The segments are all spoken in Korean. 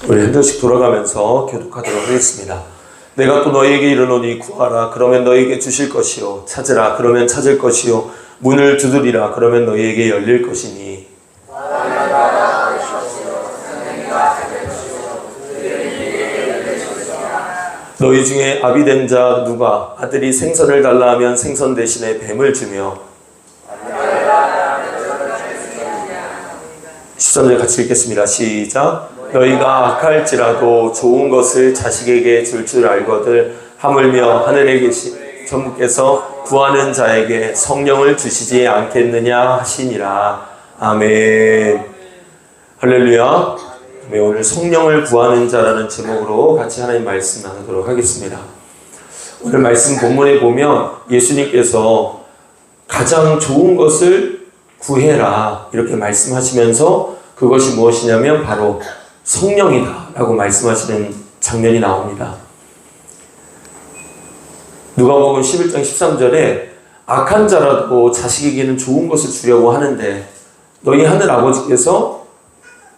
우리 한 절씩 돌아가면서 교독하도록 하겠습니다. 내가 또 너희에게 이르노니 구하라 그러면 너희에게 주실 것이요 찾으라 그러면 찾을 것이요 문을 두드리라 그러면 너희에게 열릴 것이니 너희 중에 아비된 자 누가 아들이 생선을 달라 하면 생선 대신에 뱀을 주며 13절 같이 읽겠습니다. 시작. 너희가 악할지라도 좋은 것을 자식에게 줄 줄 알거든 하물며 하늘에 계신 전부께서 구하는 자에게 성령을 주시지 않겠느냐 하시니라. 아멘. 할렐루야. 오늘 성령을 구하는 자라는 제목으로 같이 하나님 말씀 나누도록 하겠습니다. 오늘 말씀 본문에 보면 예수님께서 가장 좋은 것을 구해라 이렇게 말씀하시면서 그것이 무엇이냐면 바로 성령이다 라고 말씀하시는 장면이 나옵니다. 누가복음 11장 13절에 악한 자라도 자식에게는 좋은 것을 주려고 하는데 너희 하늘 아버지께서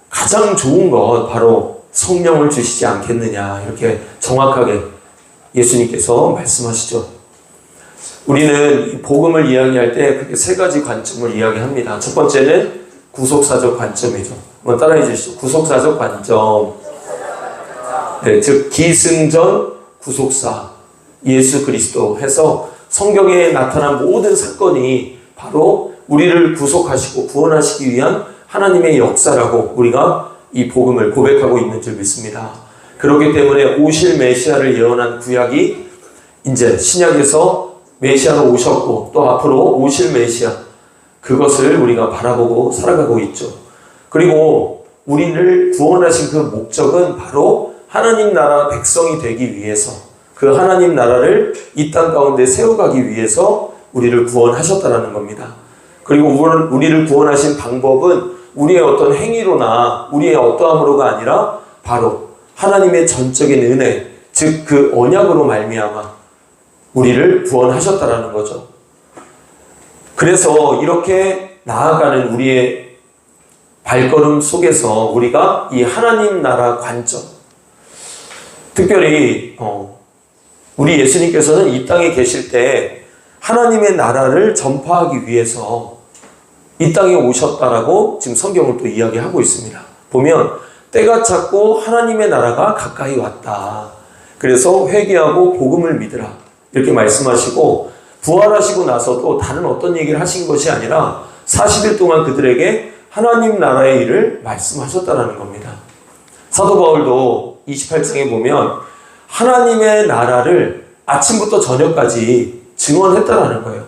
가장 좋은 것 바로 성령을 주시지 않겠느냐 이렇게 정확하게 예수님께서 말씀하시죠. 우리는 복음을 이야기할 때 크게 세 가지 관점을 이야기합니다. 첫 번째는 구속사적 관점이죠. 한번 따라해 주시죠. 구속사적 관점. 네, 즉 기승전 구속사 예수 그리스도 해서 성경에 나타난 모든 사건이 바로 우리를 구속하시고 구원하시기 위한 하나님의 역사라고 우리가 이 복음을 고백하고 있는 줄 믿습니다. 그렇기 때문에 오실 메시아를 예언한 구약이 이제 신약에서 메시아로 오셨고 또 앞으로 오실 메시아 그것을 우리가 바라보고 살아가고 있죠. 그리고 우리를 구원하신 그 목적은 바로 하나님 나라 백성이 되기 위해서 그 하나님 나라를 이 땅 가운데 세워가기 위해서 우리를 구원하셨다는 겁니다. 그리고 우리를 구원하신 방법은 우리의 어떤 행위로나 우리의 어떠함으로가 아니라 바로 하나님의 전적인 은혜, 즉 그 언약으로 말미암아 우리를 구원하셨다라는 거죠. 그래서 이렇게 나아가는 우리의 발걸음 속에서 우리가 이 하나님 나라 관점, 특별히 우리 예수님께서는 이 땅에 계실 때 하나님의 나라를 전파하기 위해서 이 땅에 오셨다라고 지금 성경을 또 이야기하고 있습니다. 보면 때가 찼고 하나님의 나라가 가까이 왔다. 그래서 회개하고 복음을 믿으라. 이렇게 말씀하시고 부활하시고 나서도 다른 어떤 얘기를 하신 것이 아니라 40일 동안 그들에게 하나님 나라의 일을 말씀하셨다는 겁니다. 사도 바울도 28장에 보면 하나님의 나라를 아침부터 저녁까지 증언했다라는 거예요.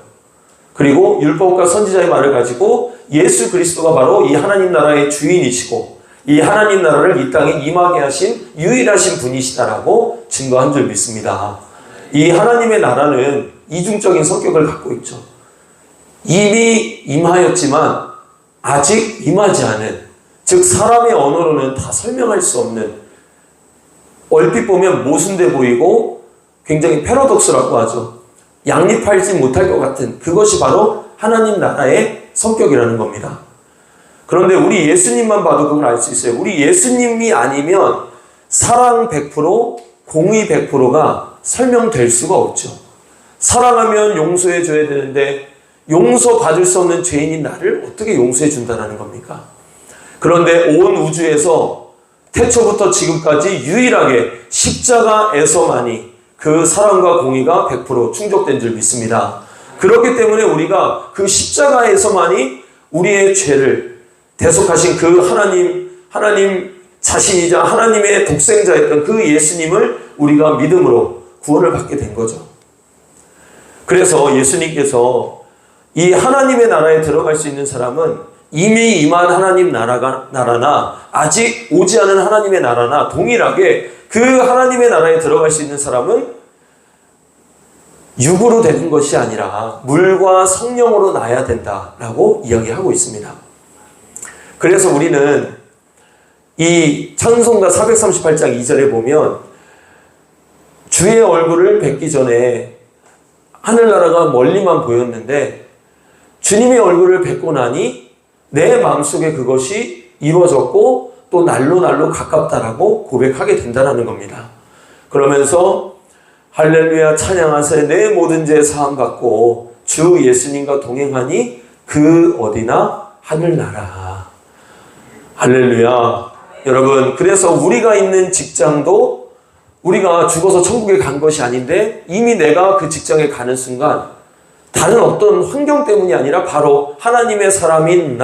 그리고 율법과 선지자의 말을 가지고 예수 그리스도가 바로 이 하나님 나라의 주인이시고 이 하나님 나라를 이 땅에 임하게 하신 유일하신 분이시다라고 증거한 줄 믿습니다. 이 하나님의 나라는 이중적인 성격을 갖고 있죠. 이미 임하였지만 아직 임하지 않은, 즉 사람의 언어로는 다 설명할 수 없는, 얼핏 보면 모순돼 보이고 굉장히 패러독스라고 하죠. 양립하지 못할 것 같은 그것이 바로 하나님 나라의 성격이라는 겁니다. 그런데 우리 예수님만 봐도 그걸 알 수 있어요. 우리 예수님이 아니면 사랑 100%, 공의 100%가 설명될 수가 없죠. 사랑하면 용서해 줘야 되는데 용서받을 수 없는 죄인인 나를 어떻게 용서해 준다는 겁니까? 그런데 온 우주에서 태초부터 지금까지 유일하게 십자가에서만이 그 사랑과 공의가 100% 충족된 줄 믿습니다. 그렇기 때문에 우리가 그 십자가에서만이 우리의 죄를 대속하신 그 하나님 자신이자 하나님의 독생자였던 그 예수님을 우리가 믿음으로 구원을 받게 된 거죠. 그래서 예수님께서 이 하나님의 나라에 들어갈 수 있는 사람은 이미 임한 하나님 나라나 아직 오지 않은 하나님의 나라나 동일하게 그 하나님의 나라에 들어갈 수 있는 사람은 육으로 되는 것이 아니라 물과 성령으로 나야 된다라고 이야기하고 있습니다. 그래서 우리는 이 찬송가 438장 2절에 보면 주의 얼굴을 뵙기 전에 하늘나라가 멀리만 보였는데 주님의 얼굴을 뵙고 나니 내 마음속에 그것이 이루어졌고 또 날로 날로 가깝다라고 고백하게 된다는 겁니다. 그러면서 할렐루야 찬양하세 내 모든 죄 사함 받고 주 예수님과 동행하니 그 어디나 하늘나라. 할렐루야. 여러분, 그래서 우리가 있는 직장도 우리가 죽어서 천국에 간 것이 아닌데 이미 내가 그 직장에 가는 순간 다른 어떤 환경 때문이 아니라 바로 하나님의 사람인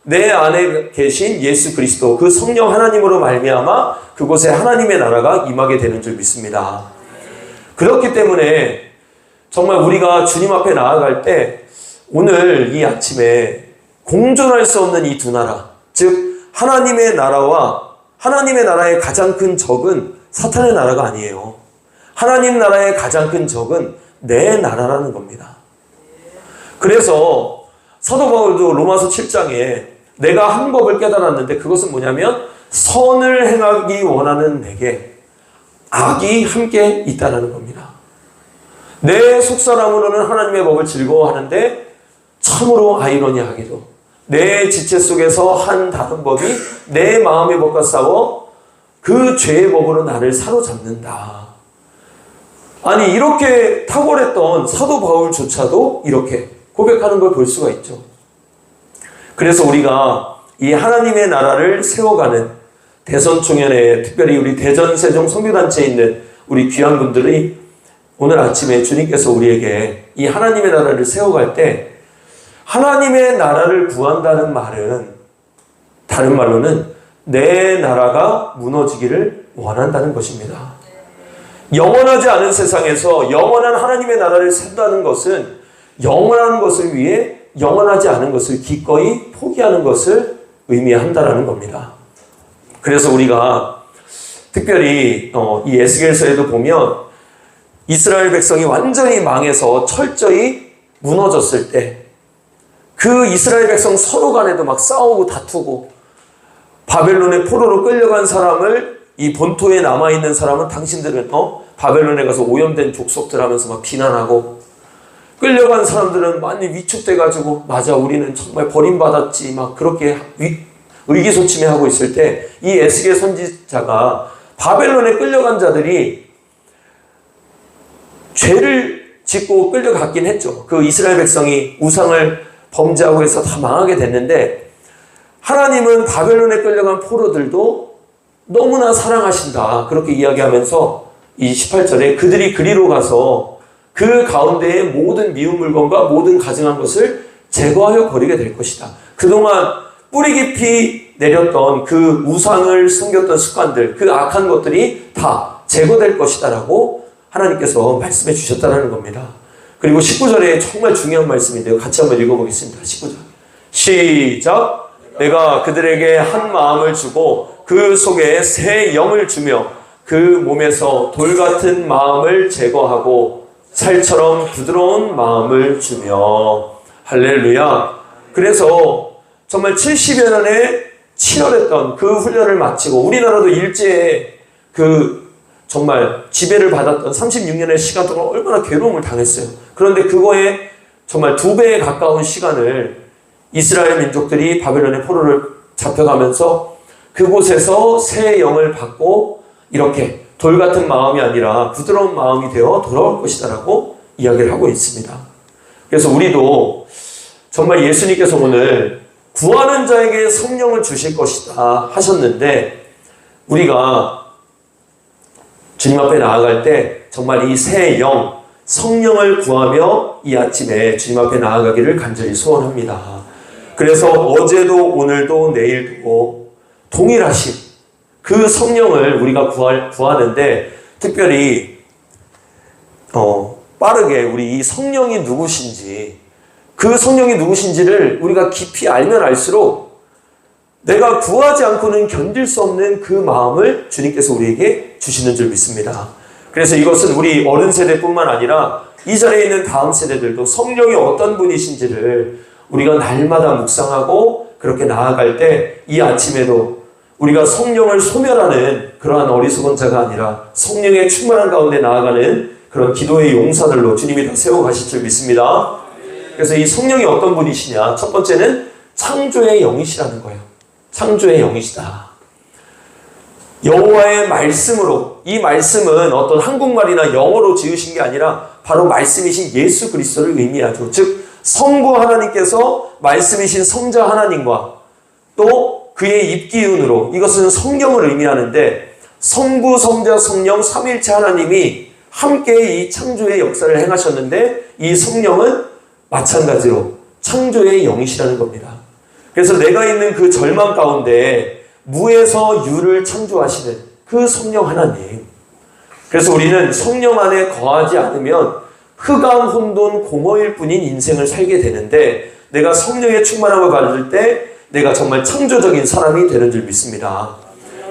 내 안에 계신 예수 그리스도 그 성령 하나님으로 말미암아 그곳에 하나님의 나라가 임하게 되는 줄 믿습니다. 그렇기 때문에 정말 우리가 주님 앞에 나아갈 때 오늘 이 아침에 공존할 수 없는 이 두 나라, 즉 하나님의 나라와 하나님의 나라의 가장 큰 적은 사탄의 나라가 아니에요. 하나님 나라의 가장 큰 적은 내 나라라는 겁니다. 그래서 사도 바울도 로마서 7장에 내가 한 법을 깨달았는데 그것은 뭐냐면 선을 행하기 원하는 내게 악이 함께 있다는 겁니다. 내 속사람으로는 하나님의 법을 즐거워하는데 참으로 아이러니하게도 내 지체 속에서 한 다른 법이 내 마음의 법과 싸워 그 죄의 법으로 나를 사로잡는다. 아니 이렇게 탁월했던 사도 바울조차도 이렇게 고백하는 걸 볼 수가 있죠. 그래서 우리가 이 하나님의 나라를 세워가는 대선총연회, 특별히 우리 대전 세종 선교단체에 있는 우리 귀한 분들이 오늘 아침에 주님께서 우리에게 이 하나님의 나라를 세워갈 때 하나님의 나라를 구한다는 말은 다른 말로는 내 나라가 무너지기를 원한다는 것입니다. 영원하지 않은 세상에서 영원한 하나님의 나라를 세운다는 것은 영원한 것을 위해 영원하지 않은 것을 기꺼이 포기하는 것을 의미한다라는 겁니다. 그래서 우리가 특별히 이 에스겔서에도 보면 이스라엘 백성이 완전히 망해서 철저히 무너졌을 때 그 이스라엘 백성 서로 간에도 막 싸우고 다투고 바벨론의 포로로 끌려간 사람을 이 본토에 남아있는 사람은 당신들은 바벨론에 가서 오염된 족속들 하면서 막 비난하고 끌려간 사람들은 많이 위축돼가지고 맞아 우리는 정말 버림받았지 막 그렇게 의기소침해하고 있을 때 이 에스겔 선지자가 바벨론에 끌려간 자들이 죄를 짓고 끌려갔긴 했죠. 그 이스라엘 백성이 우상을 범죄하고 해서 다 망하게 됐는데 하나님은 바벨론에 끌려간 포로들도 너무나 사랑하신다. 그렇게 이야기하면서 이 18절에 그들이 그리로 가서 그 가운데의 모든 미운 물건과 모든 가증한 것을 제거하여 버리게 될 것이다. 그동안 뿌리 깊이 내렸던 그 우상을 숨겼던 습관들, 그 악한 것들이 다 제거될 것이다 라고 하나님께서 말씀해 주셨다는 겁니다. 그리고 19절에 정말 중요한 말씀인데요. 같이 한번 읽어보겠습니다. 19절 시작. 내가 그들에게 한 마음을 주고 그 속에 새 영을 주며 그 몸에서 돌 같은 마음을 제거하고 살처럼 부드러운 마음을 주며. 할렐루야. 그래서 정말 70여 년에 치열했던 그 훈련을 마치고 우리나라도 일제에 그 정말 지배를 받았던 36년의 시간 동안 얼마나 괴로움을 당했어요. 그런데 그거에 정말 2배에 가까운 시간을 이스라엘 민족들이 바벨론의 포로를 잡혀가면서 그곳에서 새 영을 받고 이렇게 돌 같은 마음이 아니라 부드러운 마음이 되어 돌아올 것이다 라고 이야기를 하고 있습니다. 그래서 우리도 정말 예수님께서 오늘 구하는 자에게 성령을 주실 것이다 하셨는데 우리가 주님 앞에 나아갈 때 정말 이 새 영, 성령을 구하며 이 아침에 주님 앞에 나아가기를 간절히 소원합니다. 그래서 어제도 오늘도 내일도 동일하신 그 성령을 우리가 구하는데 특별히 빠르게 우리 이 성령이 누구신지 그 성령이 누구신지를 우리가 깊이 알면 알수록 내가 구하지 않고는 견딜 수 없는 그 마음을 주님께서 우리에게 주시는 줄 믿습니다. 그래서 이것은 우리 어른 세대뿐만 아니라 이 자리에 있는 다음 세대들도 성령이 어떤 분이신지를 우리가 날마다 묵상하고 그렇게 나아갈 때 이 아침에도 우리가 성령을 소멸하는 그러한 어리석은 자가 아니라 성령의 충만한 가운데 나아가는 그런 기도의 용사들로 주님이 다 세워가실 줄 믿습니다. 그래서 이 성령이 어떤 분이시냐? 첫 번째는 창조의 영이시라는 거예요. 창조의 영이시다. 여호와의 말씀으로, 이 말씀은 어떤 한국말이나 영어로 지으신 게 아니라 바로 말씀이신 예수 그리스도를 의미하죠. 즉 성부 하나님께서 말씀이신 성자 하나님과 또 그의 입기운으로, 이것은 성령을 의미하는데 성부, 성자, 성령 삼위일체 하나님이 함께 이 창조의 역사를 행하셨는데 이 성령은 마찬가지로 창조의 영이시라는 겁니다. 그래서 내가 있는 그 절망 가운데 무에서 유를 창조하시는 그 성령 하나님. 그래서 우리는 성령 안에 거하지 않으면 흑암, 혼돈, 공허일 뿐인 인생을 살게 되는데 내가 성령의 충만함을 받을 때 내가 정말 창조적인 사람이 되는 줄 믿습니다.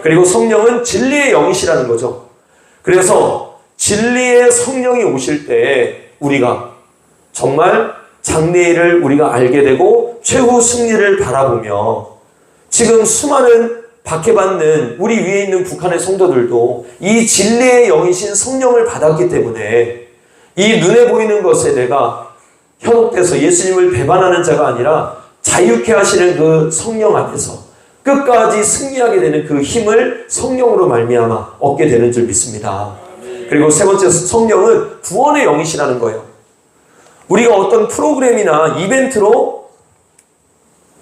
그리고 성령은 진리의 영이시라는 거죠. 그래서 진리의 성령이 오실 때 우리가 정말 장래일을 우리가 알게 되고 최후 승리를 바라보며 지금 수많은 박해받는 우리 위에 있는 북한의 성도들도 이 진리의 영이신 성령을 받았기 때문에 이 눈에 보이는 것에 내가 현혹돼서 예수님을 배반하는 자가 아니라 자유케 하시는 그 성령 앞에서 끝까지 승리하게 되는 그 힘을 성령으로 말미암아 얻게 되는 줄 믿습니다. 그리고 세 번째, 성령은 구원의 영이시라는 거예요. 우리가 어떤 프로그램이나 이벤트로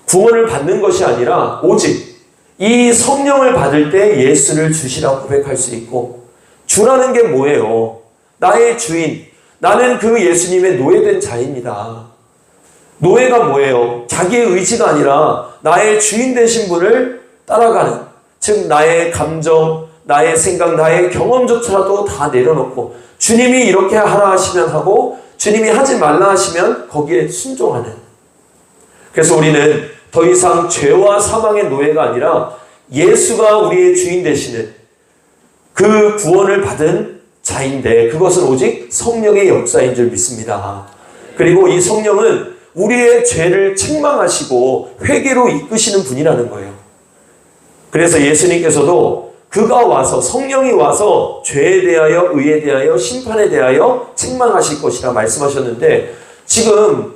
구원을 받는 것이 아니라 오직 이 성령을 받을 때 예수를 주시라고 고백할 수 있고, 주라는 게 뭐예요? 나의 주인, 나는 그 예수님의 노예된 자입니다. 노예가 뭐예요? 자기의 의지가 아니라 나의 주인 되신 분을 따라가는, 즉 나의 감정, 나의 생각, 나의 경험조차도 다 내려놓고 주님이 이렇게 하라 하시면 하고 주님이 하지 말라 하시면 거기에 순종하는. 그래서 우리는 더 이상 죄와 사망의 노예가 아니라 예수가 우리의 주인 되시는 그 구원을 받은 자인데 그것은 오직 성령의 역사인 줄 믿습니다. 그리고 이 성령은 우리의 죄를 책망하시고 회개로 이끄시는 분이라는 거예요. 그래서 예수님께서도 그가 와서, 성령이 와서 죄에 대하여, 의에 대하여, 심판에 대하여 책망하실 것이라 말씀하셨는데, 지금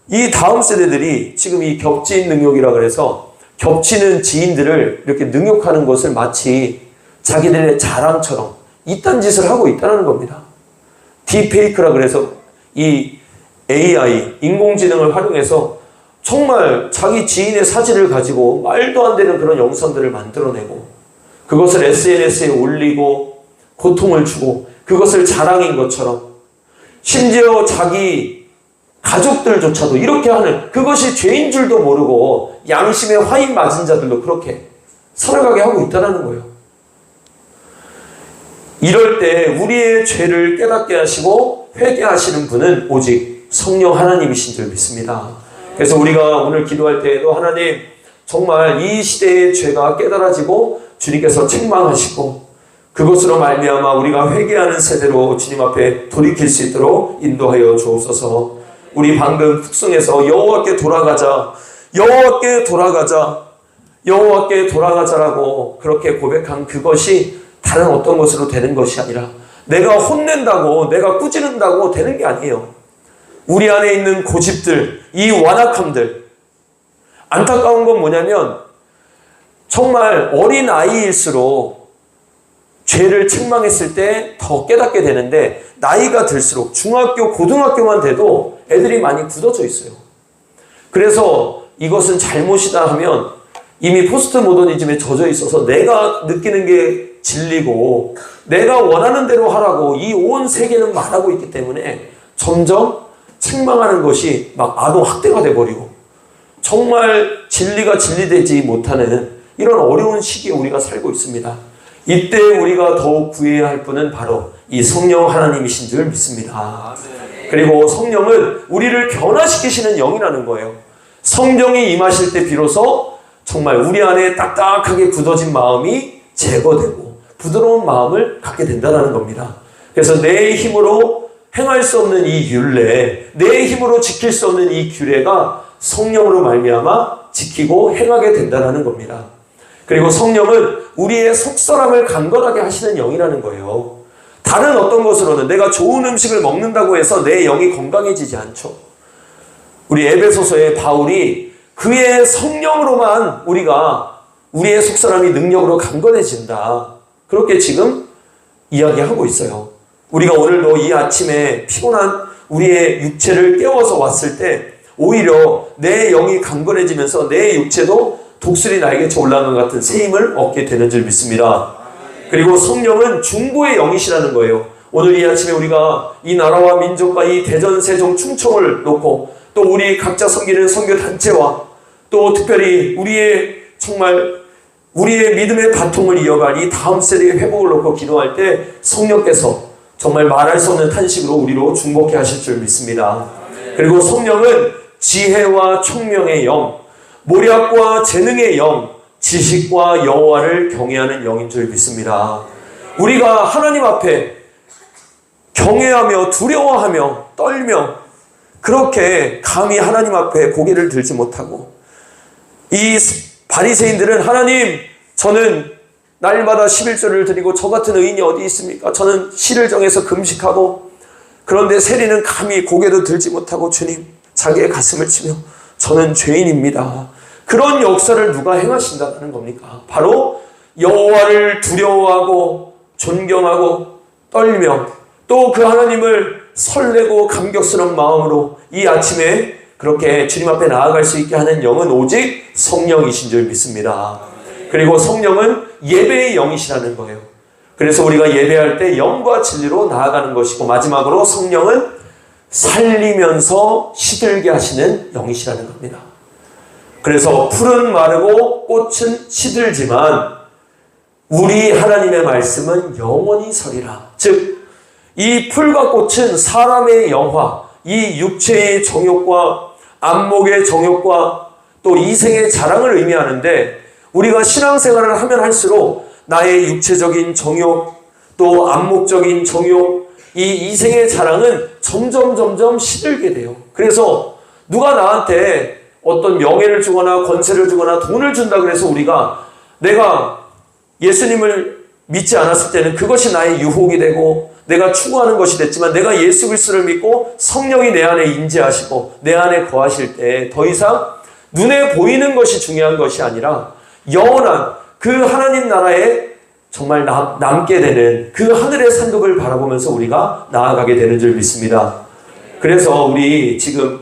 이 다음 세대들이 지금 이 겹친 능욕이라 그래서 겹치는 지인들을 이렇게 능욕하는 것을 마치 자기들의 자랑처럼 이딴 짓을 하고 있다는 겁니다. 딥페이크라 그래서 이 AI, 인공지능을 활용해서 정말 자기 지인의 사진을 가지고 말도 안 되는 그런 영상들을 만들어내고 그것을 SNS에 올리고 고통을 주고 그것을 자랑인 것처럼, 심지어 자기 가족들조차도 이렇게 하는, 그것이 죄인 줄도 모르고 양심에 화인 맞은 자들도 그렇게 살아가게 하고 있다는 거예요. 이럴 때 우리의 죄를 깨닫게 하시고 회개하시는 분은 오직 성령 하나님이신 줄 믿습니다. 그래서 우리가 오늘 기도할 때에도 하나님, 정말 이 시대의 죄가 깨달아지고 주님께서 책망하시고 그것으로 말미암아 우리가 회개하는 세대로 주님 앞에 돌이킬 수 있도록 인도하여 주옵소서. 우리 방금 푹성에서 여호와께 돌아가자, 여호와께 돌아가자, 여호와께 돌아가자라고 그렇게 고백한 그것이 다른 어떤 것으로 되는 것이 아니라 내가 혼낸다고, 내가 꾸짖는다고 되는 게 아니에요. 우리 안에 있는 고집들, 이 완악함들, 안타까운 건 뭐냐면 정말 어린 아이일수록 죄를 책망했을 때 더 깨닫게 되는데 나이가 들수록 중학교, 고등학교만 돼도 애들이 많이 굳어져 있어요. 그래서 이것은 잘못이다 하면 이미 포스트 모더니즘에 젖어 있어서 내가 느끼는 게 진리고 내가 원하는 대로 하라고 이 온 세계는 말하고 있기 때문에 점점 책망하는 것이 막 아동 학대가 돼버리고 정말 진리가 진리되지 못하는 이런 어려운 시기에 우리가 살고 있습니다. 이때 우리가 더욱 구해야 할 분은 바로 이 성령 하나님이신 줄 믿습니다. 그리고 성령은 우리를 변화시키시는 영이라는 거예요. 성령이 임하실 때 비로소 정말 우리 안에 딱딱하게 굳어진 마음이 제거되고 부드러운 마음을 갖게 된다는 겁니다. 그래서 내 힘으로 행할 수 없는 이 율례, 내 힘으로 지킬 수 없는 이 규례가 성령으로 말미암아 지키고 행하게 된다는 겁니다. 그리고 성령은 우리의 속사람을 강건하게 하시는 영이라는 거예요. 다른 어떤 것으로는 내가 좋은 음식을 먹는다고 해서 내 영이 건강해지지 않죠. 우리 에베소서의 바울이 그의 성령으로만 우리가 우리의 속사람이 능력으로 강건해진다. 그렇게 지금 이야기하고 있어요. 우리가 오늘도 이 아침에 피곤한 우리의 육체를 깨워서 왔을 때 오히려 내 영이 강건해지면서 내 육체도 독수리 날개쳐 올라가는 것 같은 새 힘을 얻게 되는 줄 믿습니다. 그리고 성령은 중보의 영이시라는 거예요. 오늘 이 아침에 우리가 이 나라와 민족과 이 대전, 세종, 충청을 놓고 또 우리 각자 섬기는 선교단체와 또 특별히 우리의 믿음의 바통을 이어갈 이 다음 세대의 회복을 놓고 기도할 때 성령께서 정말 말할 수 없는 탄식으로 우리로 중복해 하실 줄 믿습니다. 그리고 성령은 지혜와 총명의 영, 모략과 재능의 영, 지식과 여호와를 경외하는 영인 줄 믿습니다. 우리가 하나님 앞에 경외하며 두려워하며 떨며 그렇게 감히 하나님 앞에 고개를 들지 못하고 이 바리새인들은 하나님 저는 날마다 11조를 드리고 저 같은 의인이 어디 있습니까? 저는 실을 정해서 금식하고 그런데 세리는 감히 고개도 들지 못하고 주님 자기의 가슴을 치며 저는 죄인입니다. 그런 역사를 누가 행하신다는 겁니까? 바로 여호와를 두려워하고 존경하고 떨며 또 그 하나님을 설레고 감격스러운 마음으로 이 아침에 그렇게 주님 앞에 나아갈 수 있게 하는 영은 오직 성령이신 줄 믿습니다. 그리고 성령은 예배의 영이시라는 거예요. 그래서 우리가 예배할 때 영과 진리로 나아가는 것이고 마지막으로 성령은 살리면서 시들게 하시는 영이시라는 겁니다. 그래서 풀은 마르고 꽃은 시들지만 우리 하나님의 말씀은 영원히 서리라. 즉 이 풀과 꽃은 사람의 영화, 이 육체의 정욕과 안목의 정욕과 또 이생의 자랑을 의미하는데 우리가 신앙생활을 하면 할수록 나의 육체적인 정욕 또 안목적인 정욕 이 이생의 자랑은 점점 시들게 돼요. 그래서 누가 나한테 어떤 명예를 주거나 권세를 주거나 돈을 준다 그래서 내가 예수님을 믿지 않았을 때는 그것이 나의 유혹이 되고 내가 추구하는 것이 됐지만 내가 예수 그리스도를 믿고 성령이 내 안에 임재하시고 내 안에 거하실 때 더 이상 눈에 보이는 것이 중요한 것이 아니라 영원한 그 하나님 나라에 정말 남게 되는 그 하늘의 상급을 바라보면서 우리가 나아가게 되는 줄 믿습니다. 그래서 우리 지금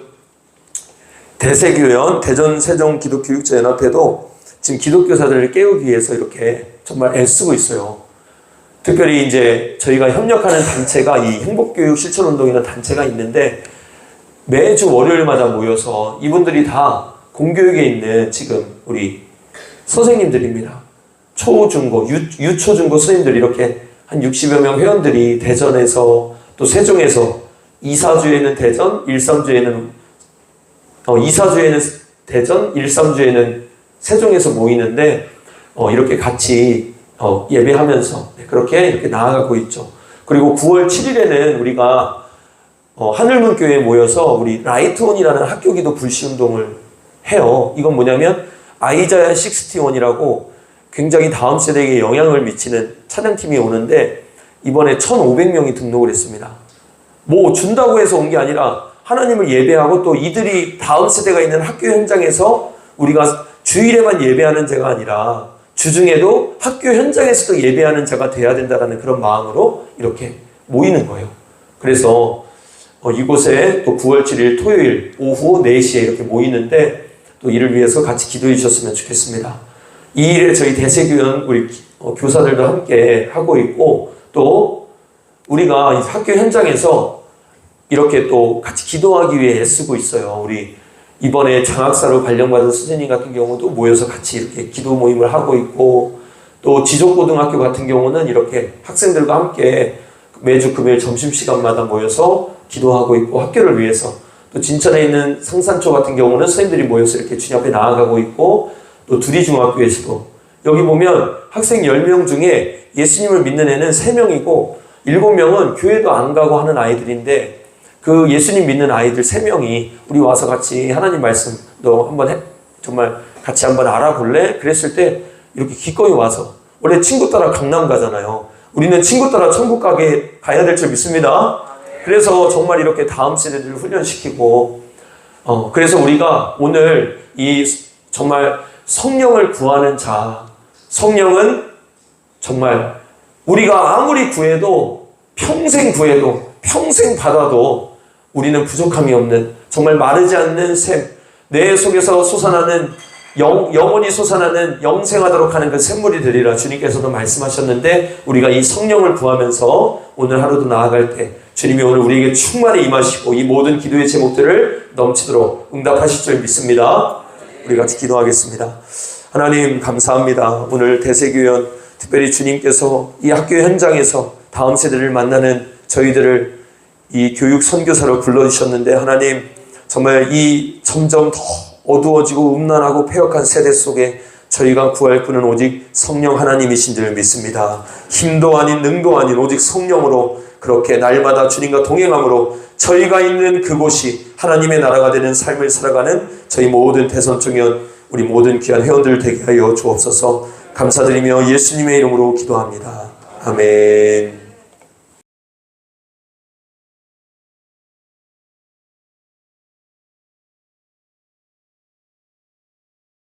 대세교연 대전 세종 기독교육자연합회도 지금 기독교사들을 깨우기 위해서 이렇게 정말 애쓰고 있어요. 특별히 이제 저희가 협력하는 단체가 이 행복교육 실천운동이라는 단체가 있는데 매주 월요일마다 모여서 이분들이 다 공교육에 있는 지금 우리 선생님들입니다. 초, 중고, 유초, 중고 선생님들 이렇게 한 60여 명 회원들이 대전에서 또 세종에서 2, 4주에는 대전, 1, 3주에는 2, 4주에는 대전, 1, 3주에는 세종에서 모이는데 이렇게 같이 예배하면서 그렇게 이렇게 나아가고 있죠. 그리고 9월 7일에는 우리가 하늘문 교회에 모여서 우리 라이트온이라는 학교기도 불시운동을 해요. 이건 뭐냐면 아이자야 61이라고 굉장히 다음 세대에게 영향을 미치는 찬양팀이 오는데 이번에 1,500명이 등록을 했습니다. 뭐 준다고 해서 온 게 아니라 하나님을 예배하고 또 이들이 다음 세대가 있는 학교 현장에서 우리가 주일에만 예배하는 자가 아니라 주중에도 학교 현장에서도 예배하는 자가 돼야 된다는 그런 마음으로 이렇게 모이는 거예요. 그래서 이곳에 또 9월 7일 토요일 오후 4시에 이렇게 모이는데 또 이를 위해서 같이 기도해 주셨으면 좋겠습니다. 이 일에 저희 대세교연 우리 교사들도 함께 하고 있고 또 우리가 학교 현장에서 이렇게 또 같이 기도하기 위해 애쓰고 있어요. 우리 이번에 장학사로 발령받은 선생님 같은 경우도 모여서 같이 이렇게 기도 모임을 하고 있고 또 지속고등학교 같은 경우는 이렇게 학생들과 함께 매주 금요일 점심시간마다 모여서 기도하고 있고 학교를 위해서 또 진천에 있는 상산초 같은 경우는 선생님들이 모여서 이렇게 주님 앞에 나아가고 있고 또 두리중학교에서도 여기 보면 학생 10명 중에 예수님을 믿는 애는 3명이고 7명은 교회도 안 가고 하는 아이들인데 그 예수님 믿는 아이들 3명이 우리 와서 같이 하나님 말씀 너 한번 정말 같이 한번 알아볼래? 그랬을 때 이렇게 기꺼이 와서 원래 친구 따라 강남 가잖아요. 우리는 친구 따라 천국 가야 될 줄 믿습니다. 그래서 정말 이렇게 다음 세대들을 훈련시키고 그래서 우리가 오늘 이 정말 성령을 구하는 자, 성령은 정말 우리가 아무리 구해도 평생 구해도 평생 받아도 우리는 부족함이 없는 정말 마르지 않는 샘, 내 속에서 솟아나는 영원히 솟아나는 영생하도록 하는 그 샘물이 되리라 주님께서도 말씀하셨는데, 우리가 이 성령을 구하면서 오늘 하루도 나아갈 때 주님이 오늘 우리에게 충만히 임하시고 이 모든 기도의 제목들을 넘치도록 응답하실 줄 믿습니다. 우리 같이 기도하겠습니다. 하나님 감사합니다. 오늘 대세교연 특별히 주님께서 이 학교 현장에서 다음 세대를 만나는 저희들을 이 교육 선교사로 불러주셨는데, 하나님 정말 이 점점 더 어두워지고 음란하고 폐역한 세대 속에 저희가 구할 분은 오직 성령 하나님이신 줄 믿습니다. 힘도 아닌 능도 아닌 오직 성령으로 그렇게 날마다 주님과 동행함으로 저희가 있는 그곳이 하나님의 나라가 되는 삶을 살아가는 저희 모든 대선청년 우리 모든 귀한 회원들 되게 하여 주옵소서. 감사드리며 예수님의 이름으로 기도합니다. 아멘.